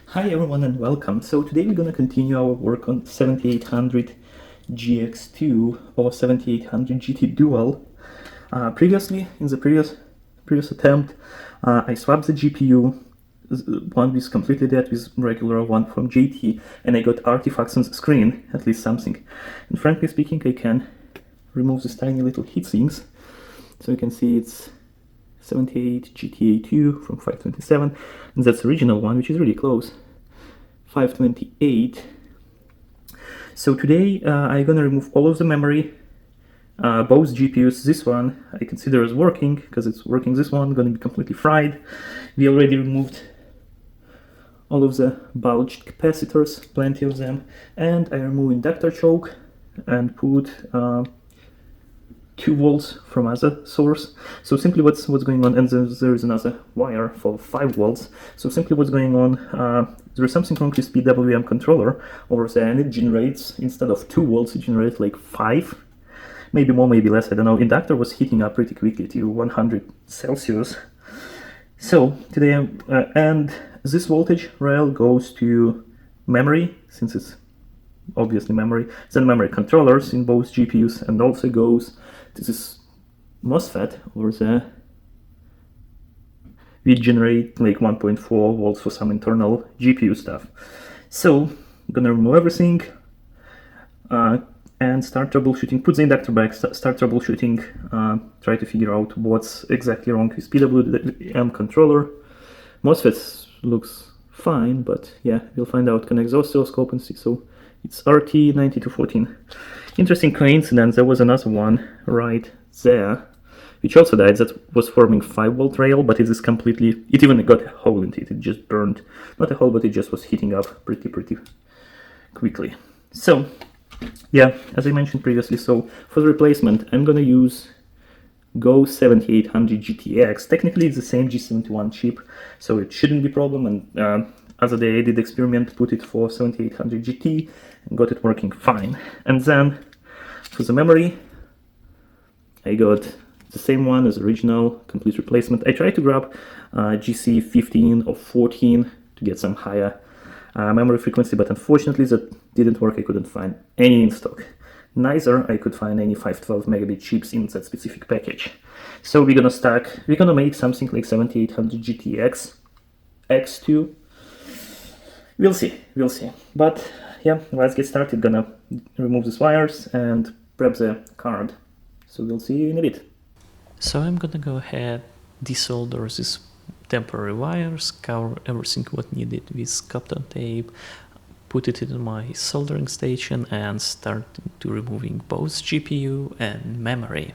Hi everyone and welcome. So today we're going to continue our work on 7800 GX2 or 7800 GT Dual. Previously, in the previous attempt, I swapped the GPU. One is completely dead with regular one from JT, and I got artifacts on the screen, at least something. And frankly speaking, I can remove these tiny little heat sinks. So you can see it's 78 GTA2 from 527, and that's the original one, which is really close, 528. So today I'm gonna remove all of the memory, both GPUs. This one I consider as working because it's working. This one gonna be completely fried. We already removed all of the bulged capacitors, plenty of them, and I remove inductor choke and put 2 volts from other source. So simply what's going on, and there is another wire for 5 volts. So simply what's going on, there is something wrong with PWM controller over there, and it generates, instead of 2 volts, it generates like 5, maybe more, maybe less, I don't know. Inductor was heating up pretty quickly to 100 Celsius. So today, and this voltage rail goes to memory, since it's obviously memory, then memory controllers in both GPUs, and also goes to this MOSFET over there. We generate like 1.4 volts for some internal GPU stuff. So I'm gonna remove everything and start troubleshooting, put the inductor back, start troubleshooting, try to figure out what's exactly wrong with PWM controller. MOSFET looks fine, but yeah, we'll find out. Connect the oscilloscope and see. So it's RT9214. Interesting coincidence, there was another one right there, which also died, that was forming 5 volt rail, but it is completely, it even got a hole in it, it just burned. Not a hole, but it just was heating up pretty quickly. So, yeah, as I mentioned previously, so for the replacement, I'm gonna use Go 7800 GTX. Technically it's the same G71 chip, so it shouldn't be a problem, and other day I did experiment, put it for 7800 GT, and got it working fine. And then for the memory, I got the same one as original, complete replacement. I tried to grab GC15 or 14 to get some higher memory frequency, but unfortunately that didn't work. I couldn't find any in stock. Neither I could find any 512 megabit chips in that specific package. So we're gonna make something like 7800 GTX X2. We'll see. But yeah, let's get started. Gonna remove these wires and prep the card. So we'll see you in a bit. So I'm gonna go ahead, desolder these temporary wires, cover everything what needed with Kapton tape, put it in my soldering station and start to removing both GPU and memory.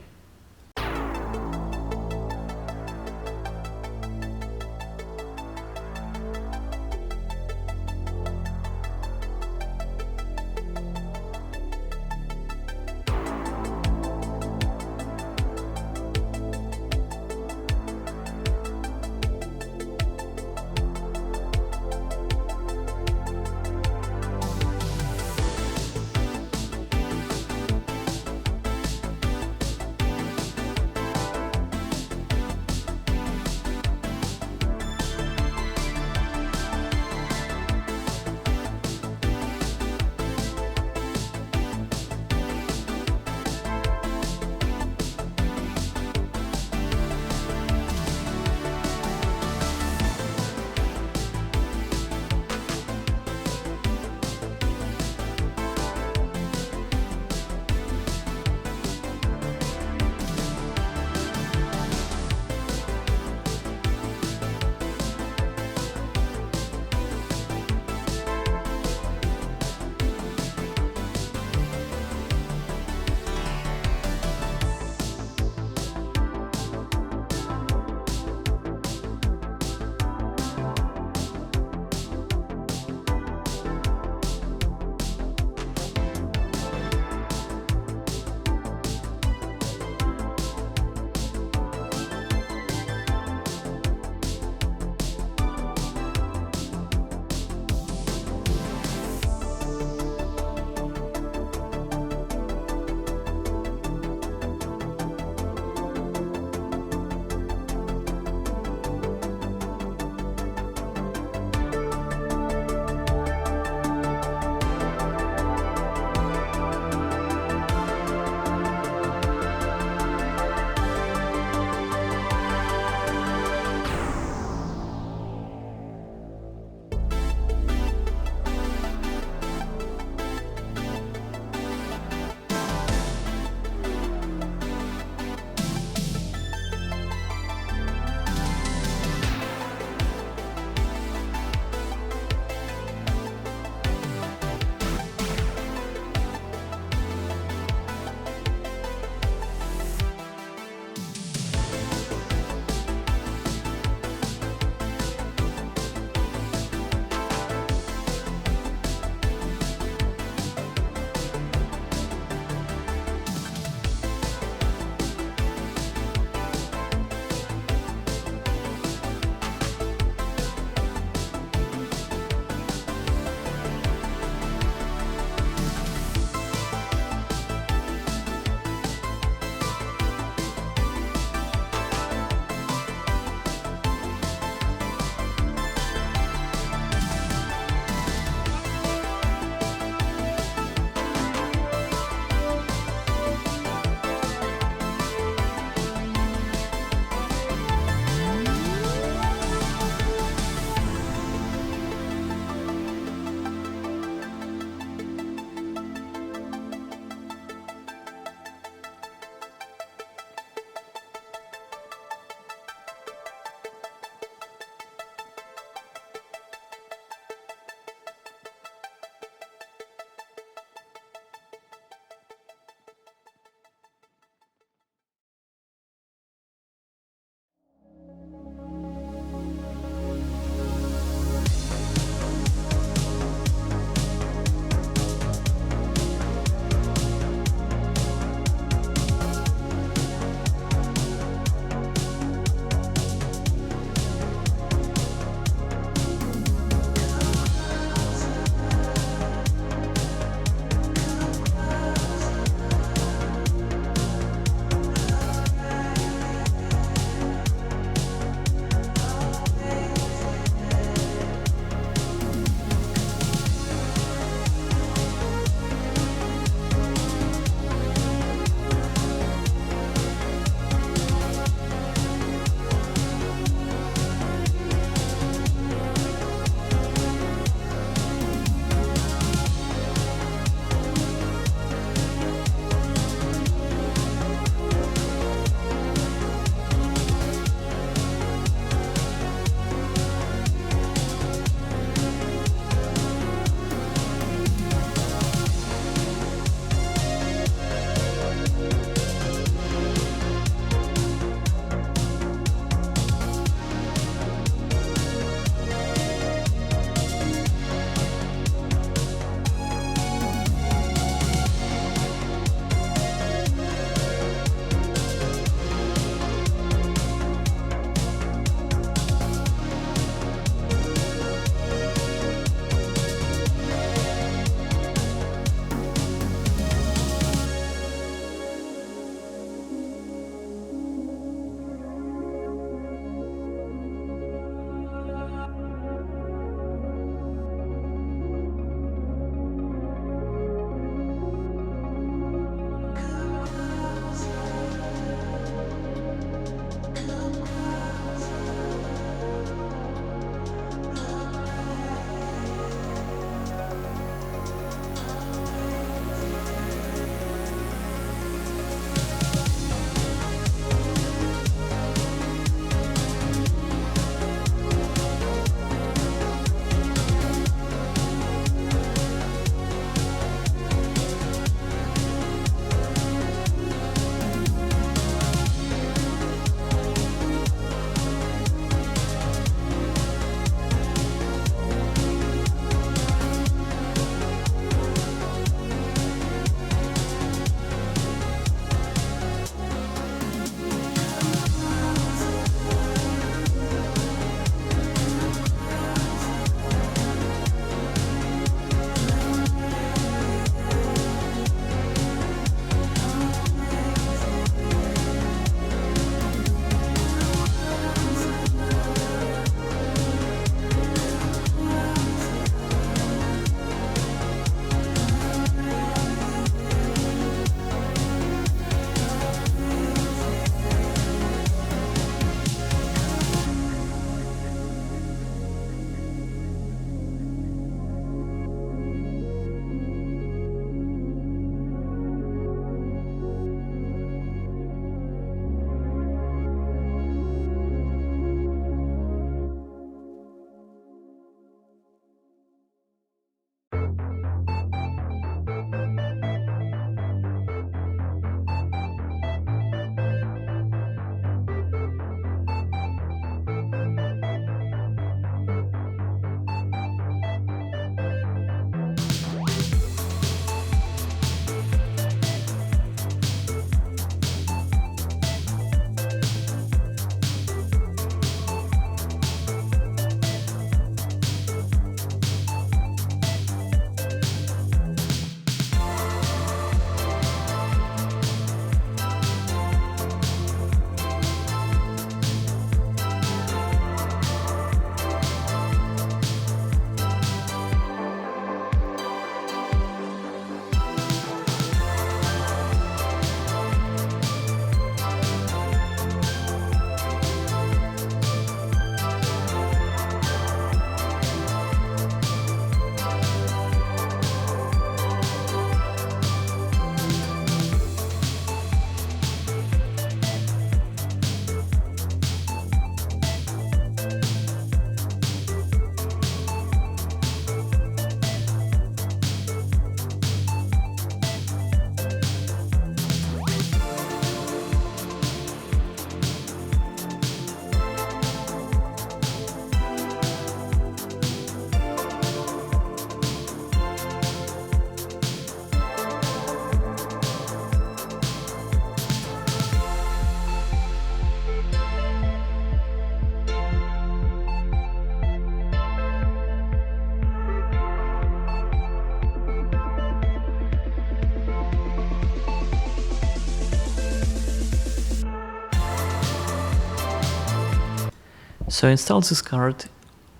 So I installed this card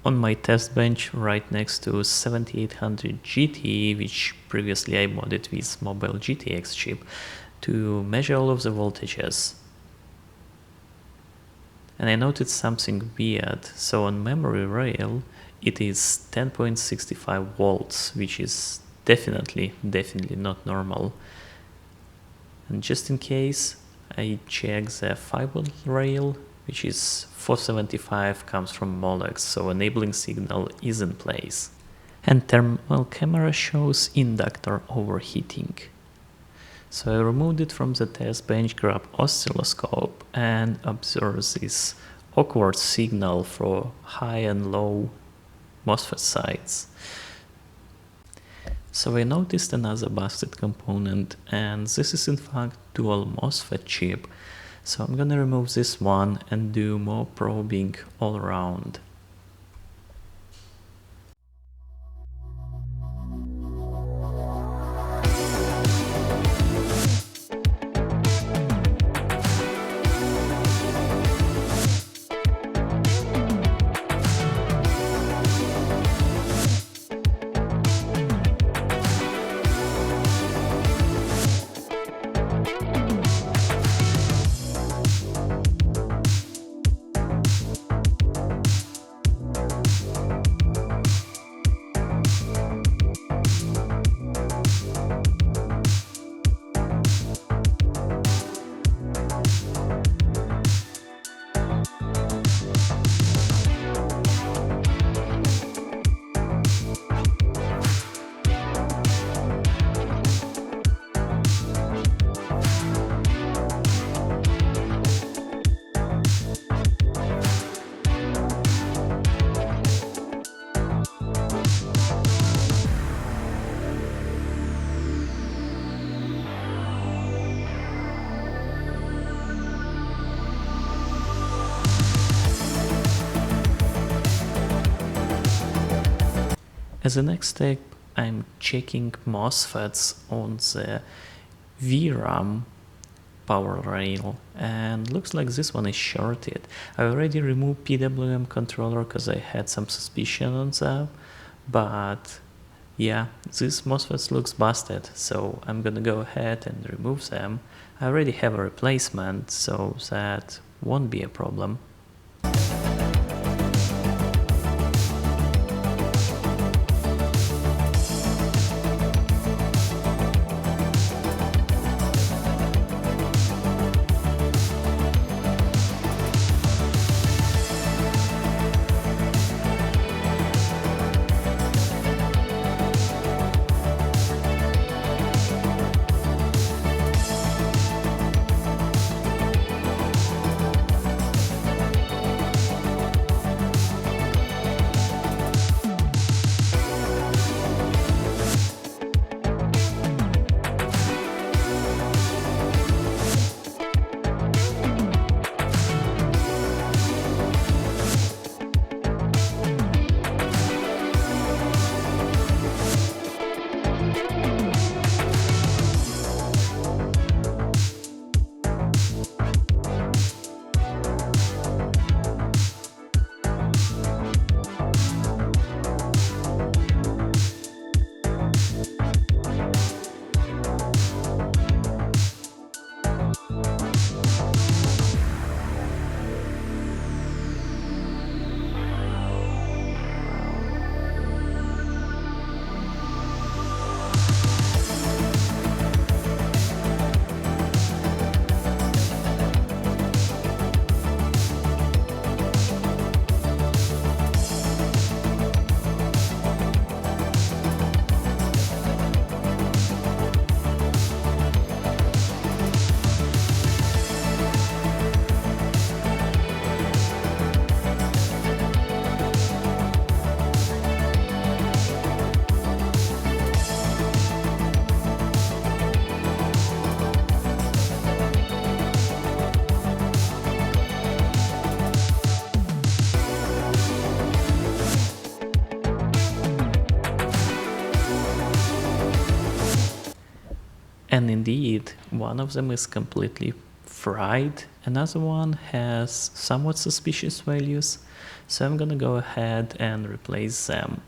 on my test bench right next to 7800 GT, which previously I modded with mobile GTX chip, to measure all of the voltages. And I noticed something weird. So on memory rail it is 10.65 volts, which is definitely not normal. And just in case, I check the 5-volt rail, which is 475, comes from Molex, so enabling signal is in place. And thermal camera shows inductor overheating. So I removed it from the test bench, grabbed oscilloscope, and observed this awkward signal for high and low MOSFET sides. So I noticed another busted component, and this is in fact dual MOSFET chip. So I'm gonna remove this one and do more probing all around. As a next step, I'm checking MOSFETs on the VRAM power rail, and looks like this one is shorted. I already removed PWM controller because I had some suspicion on that, but yeah, this MOSFET looks busted, so I'm gonna go ahead and remove them. I already have a replacement, so that won't be a problem. And indeed, one of them is completely fried. Another one has somewhat suspicious values, so I'm gonna go ahead and replace them.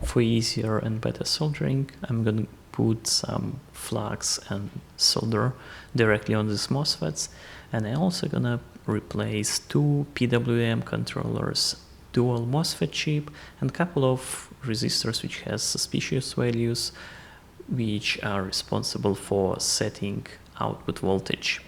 For easier and better soldering, I'm gonna put some flux and solder directly on these MOSFETs, and I'm also gonna replace two PWM controllers, dual MOSFET chip, and a couple of resistors which has suspicious values, which are responsible for setting output voltage.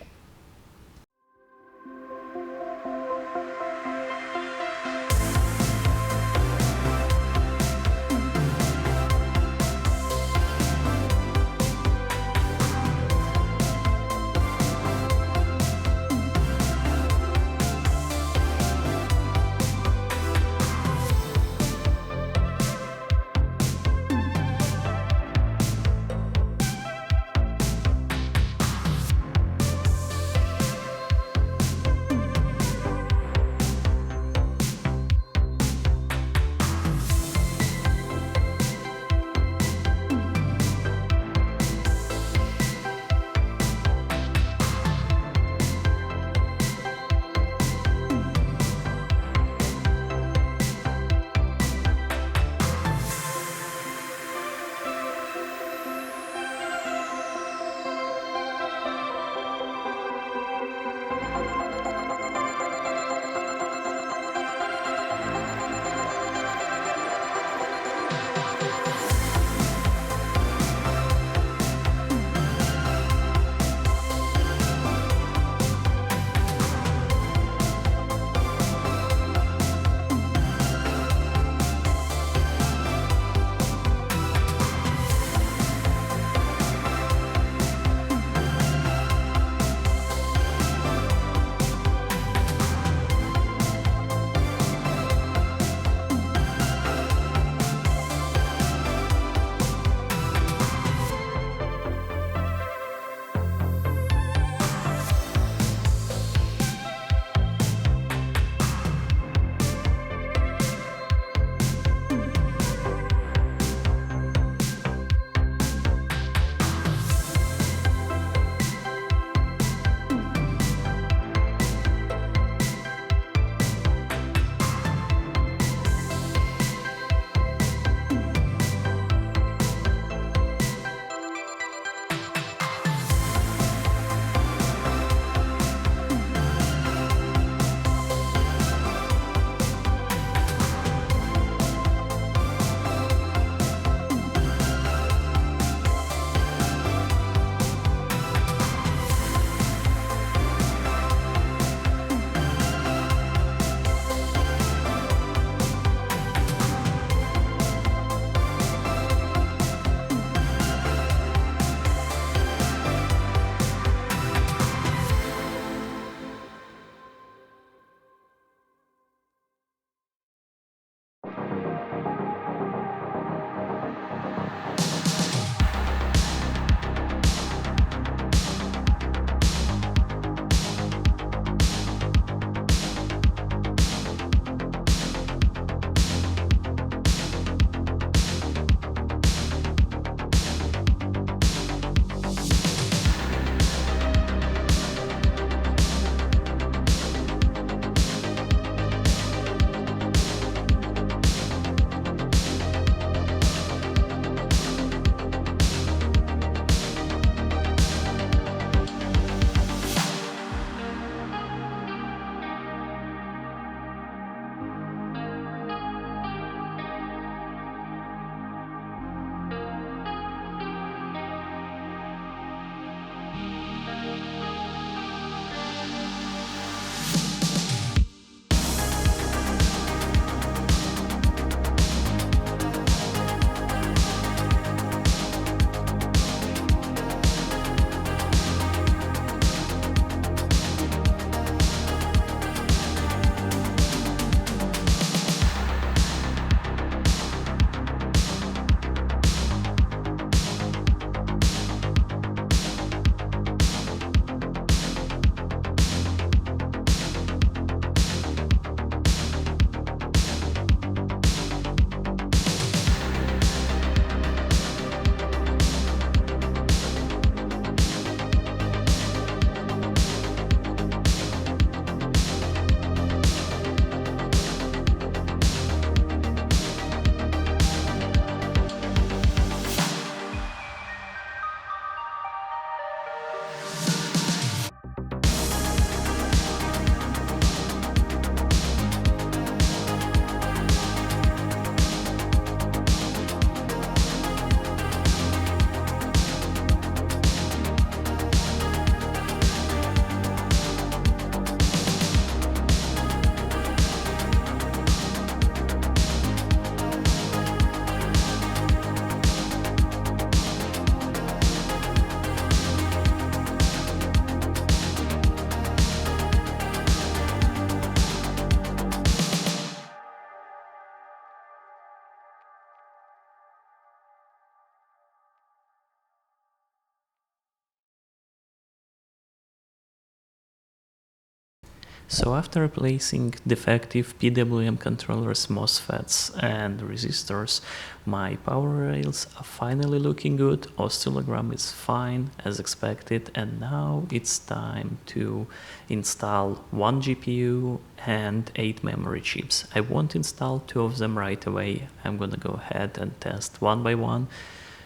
So after replacing defective PWM controllers, MOSFETs and resistors, my power rails are finally looking good, oscillogram is fine as expected, and now it's time to install one GPU and 8 memory chips. I won't install 2 of them right away. I'm gonna go ahead and test one by one,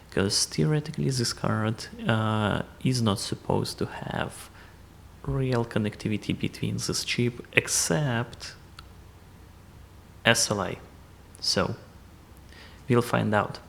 because theoretically this card is not supposed to have real connectivity between this chip except SLI. So we'll find out.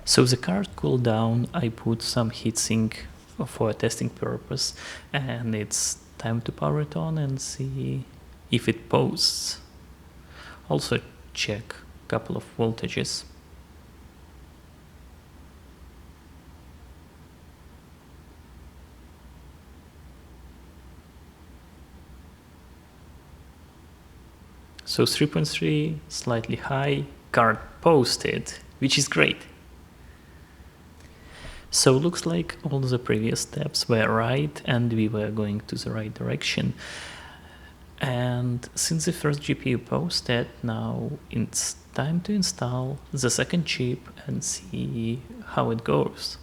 So the card cooled down, I put some heatsink for a testing purpose, and it's time to power it on and see if it posts. Also check a couple of voltages. So 3.3, slightly high, card posted, which is great. So looks like all the previous steps were right and we were going to the right direction. And since the first GPU posted, now it's time to install the second chip and see how it goes.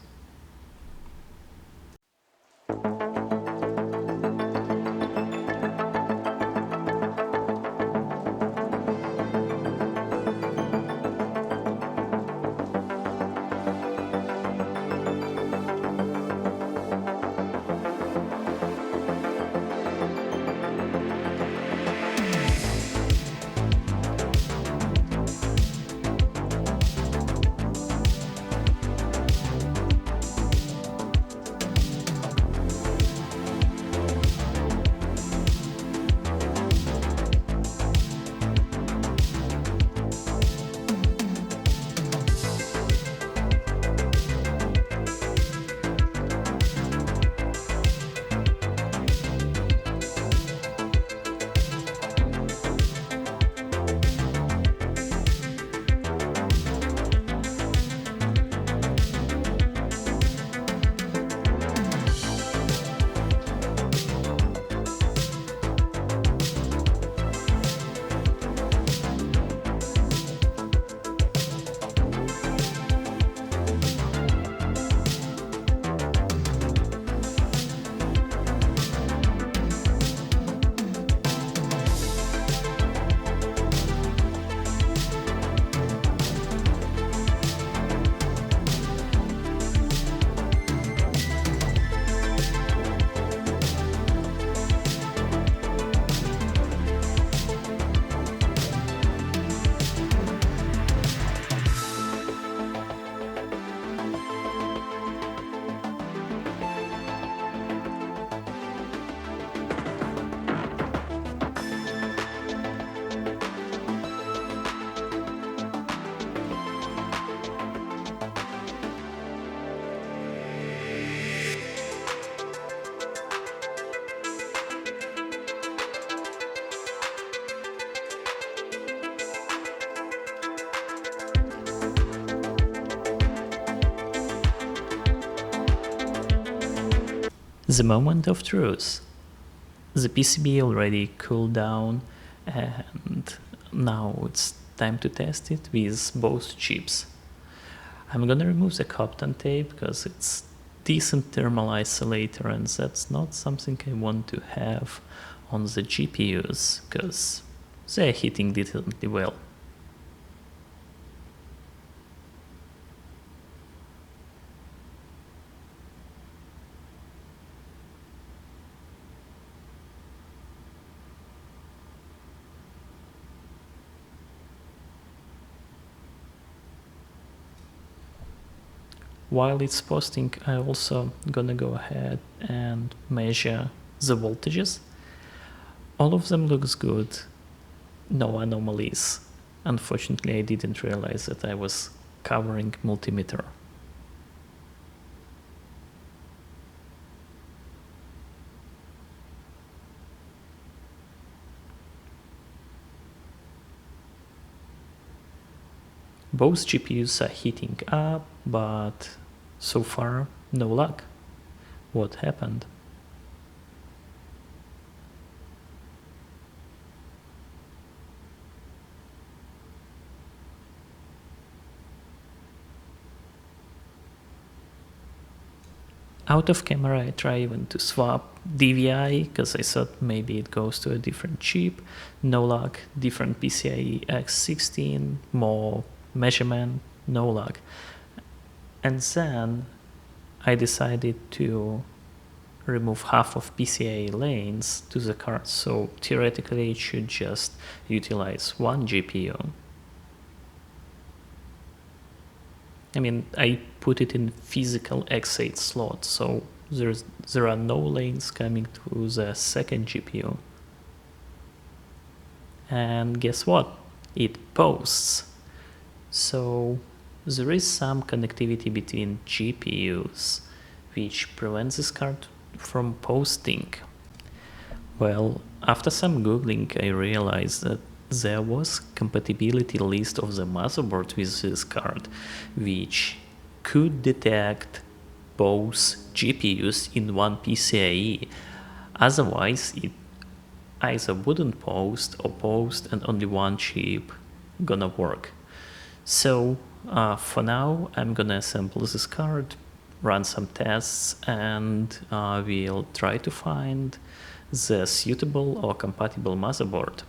The moment of truth. The PCB already cooled down, and now it's time to test it with both chips. I'm gonna remove the Copton tape because it's decent thermal isolator, and that's not something I want to have on the GPUs because they're heating decently well. While it's posting, I also gonna go ahead and measure the voltages. All of them looks good, no anomalies. Unfortunately, I didn't realize that I was covering multimeter. Both GPUs are heating up, but so far no luck. What happened? Out of camera, I try even to swap DVI because I thought maybe it goes to a different chip. No luck. Different PCIe X16, more measurement, no luck. And then I decided to remove half of PCIe lanes to the card, so theoretically it should just utilize one GPU. I mean, I put it in physical X8 slot, so there are no lanes coming to the second GPU. And guess what? It posts. So there is some connectivity between GPUs, which prevents this card from posting. Well, after some googling, I realized that there was compatibility list of the motherboard with this card, which could detect both GPUs in one PCIe. Otherwise, it either wouldn't post or post and only one chip gonna work. So for now, I'm gonna assemble this card, run some tests, and we'll try to find the suitable or compatible motherboard.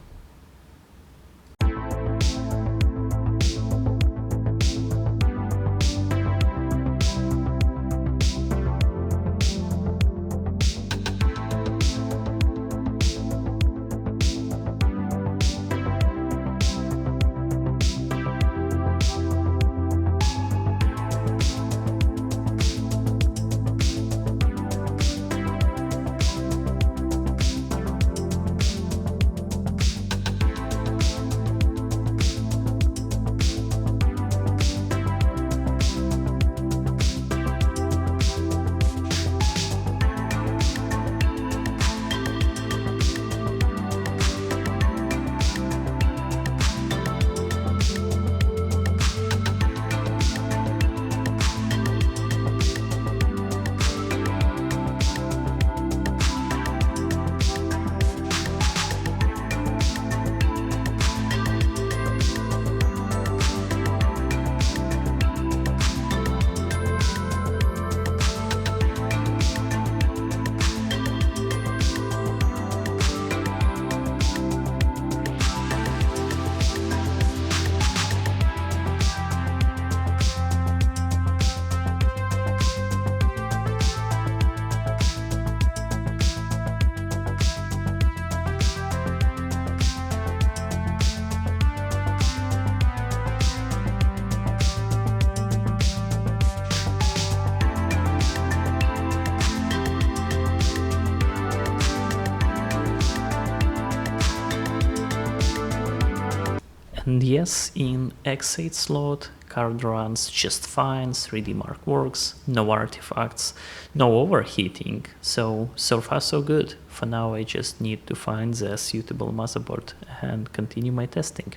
And yes, in X8 slot, card runs just fine, 3D Mark works, no artifacts, no overheating, so far so good. For now I just need to find the suitable motherboard and continue my testing.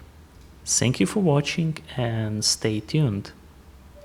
Thank you for watching and stay tuned.